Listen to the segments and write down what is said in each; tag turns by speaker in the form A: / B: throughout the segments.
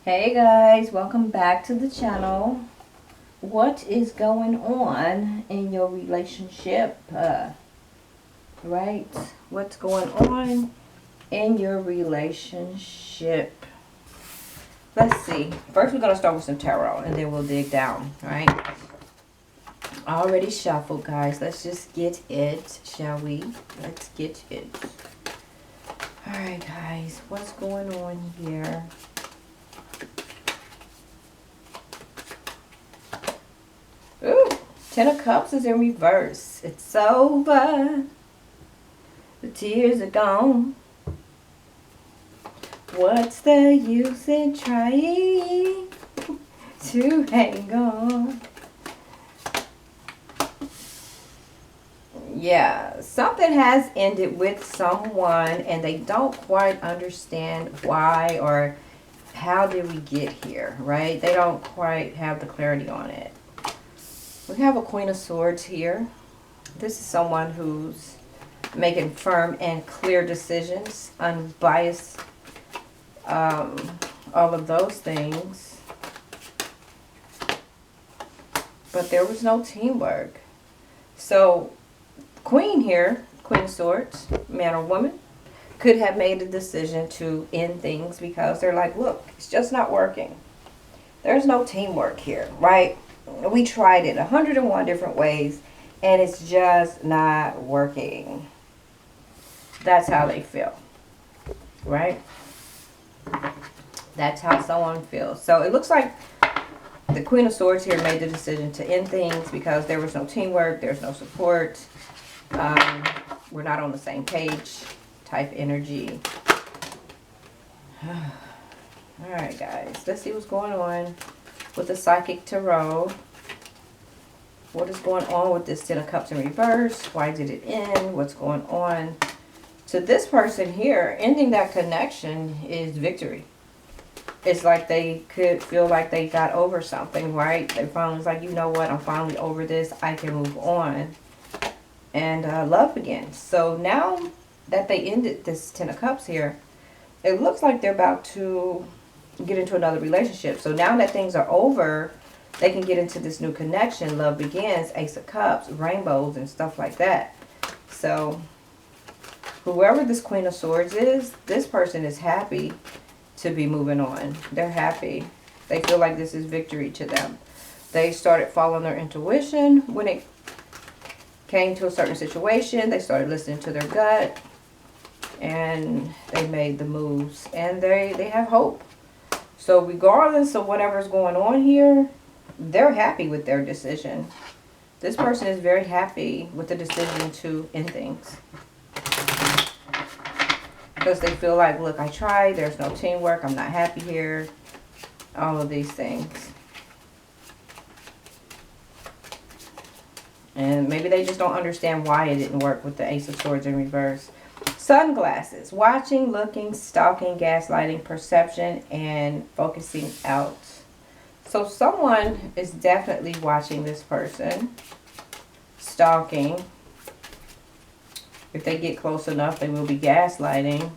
A: Hey guys, welcome back to the channel. What is going on in your relationship? Right? What's going on in your relationship? Let's see. First, we're going to start with some tarot and then we'll dig down, right? Already shuffled, guys. Let's just get it, shall we? Let's get it. Alright, guys. What's going on here? Ooh, Ten of Cups is in reverse. It's over. The tears are gone. What's the use in trying to hang on? Yeah, something has ended with someone and they don't quite understand why or how did we get here, right? They don't quite have the clarity on it. We have a Queen of Swords here. This is someone who's making firm and clear decisions, unbiased, all of those things. But there was no teamwork. So, Queen here, Queen of Swords, man or woman, could have made a decision to end things because they're like, look, it's just not working. There's no teamwork here, right? We tried it 101 different ways and it's just not working. That's how they feel, right? That's how someone feels. So it looks like the Queen of Swords here made the decision to end things because there was no teamwork, there's no support, we're not on the same page type energy. All right, guys, let's see what's going on with the Psychic Tarot. What is going on with this Ten of Cups in reverse? Why did it end? What's going on? To this person here, ending that connection is victory. It's like they could feel like they got over something, right? They finally was like, you know what? I'm finally over this. I can move on. And love begins. So now that they ended this Ten of Cups here, it looks like they're about to get into another relationship. So now that things are over, they can get into this new connection. Love begins, Ace of Cups, rainbows, and stuff like that. So whoever this Queen of Swords is, this person is happy to be moving on. They're happy. They feel like this is victory to them. They started following their intuition when it came to a certain situation. They started listening to their gut and they made the moves and they have hope. So regardless of whatever's going on here, they're happy with their decision. This person is very happy with the decision to end things. Because they feel like, look, I tried, there's no teamwork, I'm not happy here. All of these things. And maybe they just don't understand why it didn't work with the Ace of Swords in reverse. Sunglasses. Watching, looking, stalking, gaslighting, perception, and focusing out. So someone is definitely watching this person. Stalking. If they get close enough, they will be gaslighting.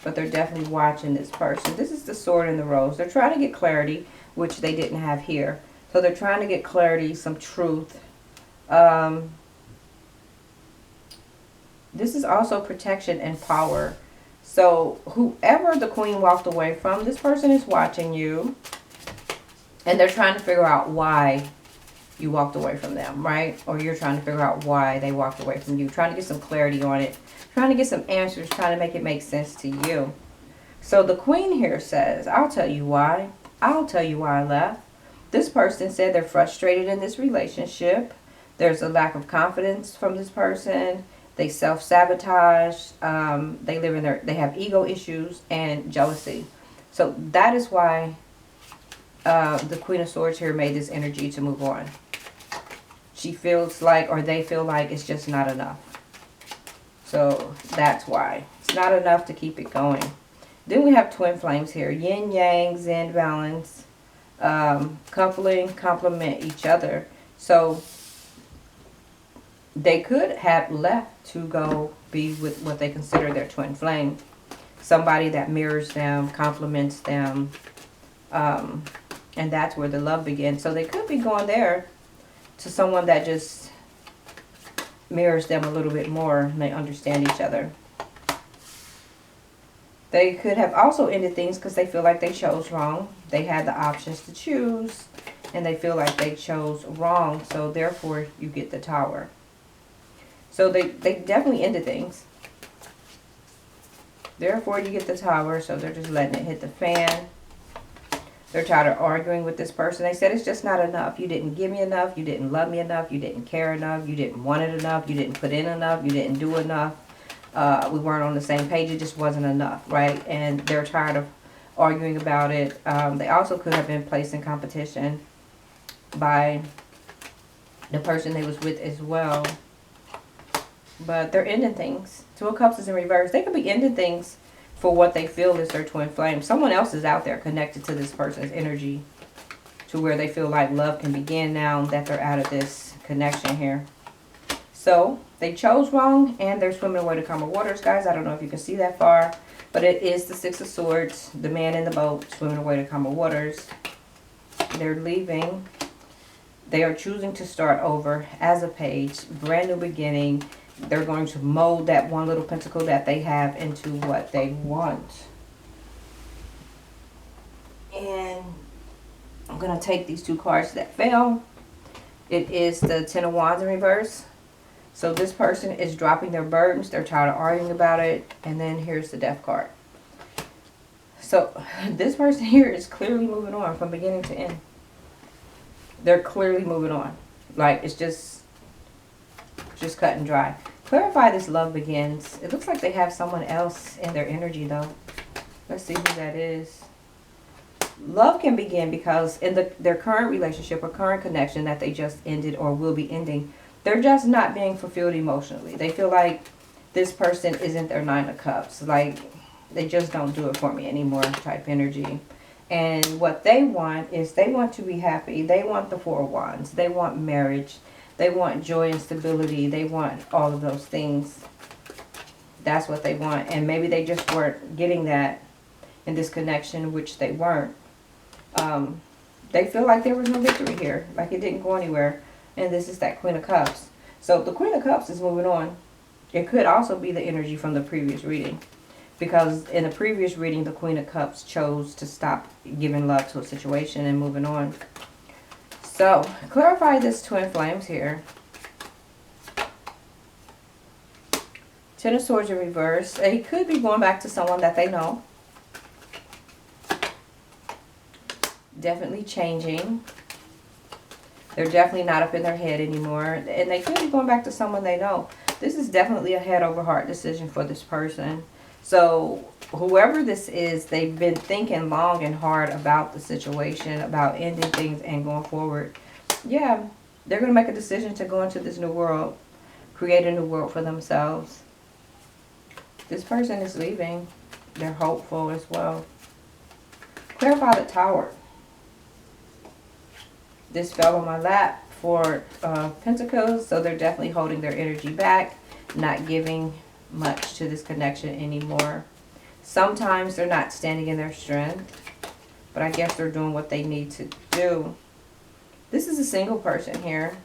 A: But they're definitely watching this person. This is the Sword and the Rose. They're trying to get clarity, which they didn't have here. So they're trying to get clarity, some truth. This is also protection and power. So whoever the Queen walked away from, this person is watching you. And they're trying to figure out why you walked away from them, right? Or you're trying to figure out why they walked away from you. Trying to get some clarity on it. Trying to get some answers. Trying to make it make sense to you. So the Queen here says, I'll tell you why. I'll tell you why I left. This person said they're frustrated in this relationship. There's a lack of confidence from this person. They self-sabotage. They have ego issues and jealousy. So that is why the Queen of Swords here made this energy to move on. She feels like, or they feel like, it's just not enough. So that's why. It's not enough to keep it going. Then we have twin flames here. Yin, yang, zen, balance. Coupling, complement each other. So they could have left to go be with what they consider their twin flame. Somebody that mirrors them, complements them, And that's where the love begins. So they could be going there to someone that just mirrors them a little bit more and they understand each other. They could have also ended things because they feel like they chose wrong. They had the options to choose and they feel like they chose wrong. So therefore you get the Tower. So they definitely ended things. Therefore you get the Tower. So they're just letting it hit the fan. They're tired of arguing with this person. They said it's just not enough. You didn't give me enough. You didn't love me enough. You didn't care enough. You didn't want it enough. You didn't put in enough. You didn't do enough. We weren't on the same page. It just wasn't enough, right? And they're tired of arguing about it. They also could have been placed in competition by the person they was with as well. But they're ending things. Two of Cups is in reverse. They could be ending things for what they feel is their twin flame. Someone else is out there connected to this person's energy to where they feel like love can begin now that they're out of this connection here. So they chose wrong and they're swimming away to calmer waters, guys. I don't know if you can see that far, but it is the Six of Swords, the man in the boat swimming away to calmer waters. They're leaving. They are choosing to start over as a page, brand new beginning. They're going to mold that one little pentacle that they have into what they want. And I'm going to take these two cards that fell. It is the Ten of Wands in reverse. So this person is dropping their burdens. They're tired of arguing about it. And then here's the Death card. So this person here is clearly moving on from beginning to end. They're clearly moving on. Like it's just cut and dry. Clarify this love begins. It looks like they have someone else in their energy though. Let's see who that is. Love can begin because in their current relationship or current connection that they just ended or will be ending, they're just not being fulfilled emotionally. They feel like this person isn't their Nine of Cups. Like they just don't do it for me anymore type energy. And what they want is they want to be happy. They want the Four of Wands. They want marriage. They want joy and stability. They want all of those things. That's what they want. And maybe they just weren't getting that in this connection, which they weren't. They feel like there was no victory here. Like it didn't go anywhere. And this is that Queen of Cups. So the Queen of Cups is moving on. It could also be the energy from the previous reading. Because in the previous reading, the Queen of Cups chose to stop giving love to a situation and moving on. So, clarify this twin flames here. Ten of Swords in reverse. He could be going back to someone that they know. Definitely changing. They're definitely not up in their head anymore. And they could be going back to someone they know. This is definitely a head over heart decision for this person. So, whoever this is, they've been thinking long and hard about the situation, about ending things and going forward. Yeah, they're going to make a decision to go into this new world, create a new world for themselves. This person is leaving. They're hopeful as well. Clarify the Tower. This fell on my lap for Pentacles, so they're definitely holding their energy back, not giving much to this connection anymore. Sometimes they're not standing in their strength, but I guess they're doing what they need to do. This is a single person here.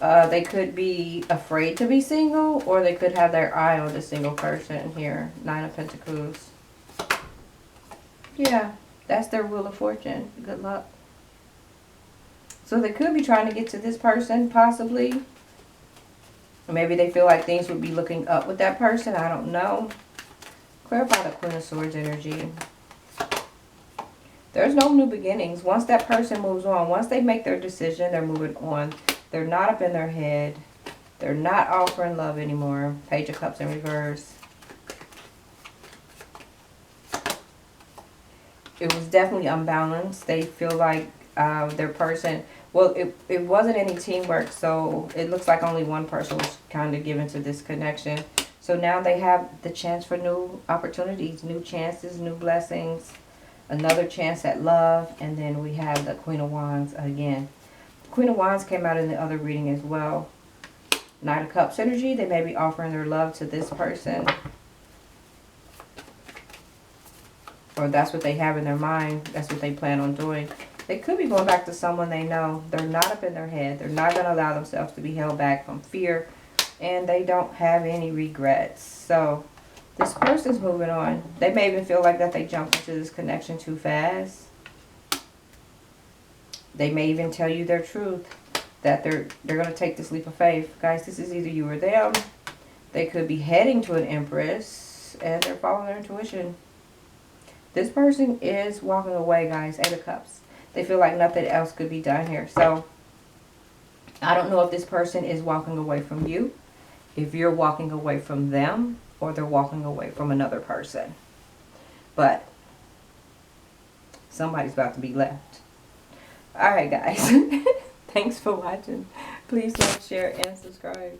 A: They could be afraid to be single, or they could have their eye on the single person here. Nine of Pentacles. Yeah, that's their Wheel of Fortune. Good luck. So they could be trying to get to this person, possibly. Or maybe they feel like things would be looking up with that person. I don't know. Clarify the Queen of Swords energy. There's no new beginnings. Once that person moves on, once they make their decision, they're moving on. They're not up in their head. They're not offering love anymore. Page of Cups in reverse. It was definitely unbalanced. They feel like their person... Well, it wasn't any teamwork, so it looks like only one person was kind of given to this connection. So now they have the chance for new opportunities, new chances, new blessings, another chance at love, and then we have the Queen of Wands again. Queen of Wands came out in the other reading as well. Knight of Cups energy, they may be offering their love to this person. or that's what they have in their mind. That's what they plan on doing. They could be going back to someone they know. They're not up in their head. They're not going to allow themselves to be held back from fear. And they don't have any regrets. So this person's moving on. They may even feel like that they jumped into this connection too fast. They may even tell you their truth, that they're going to take this leap of faith. Guys, this is either you or them. They could be heading to an Empress, and they're following their intuition. This person is walking away, guys. 8 of Cups. They feel like nothing else could be done here. So, I don't know if this person is walking away from you, if you're walking away from them, or they're walking away from another person. But, somebody's about to be left. Alright, guys. Thanks for watching. Please like, share, and subscribe.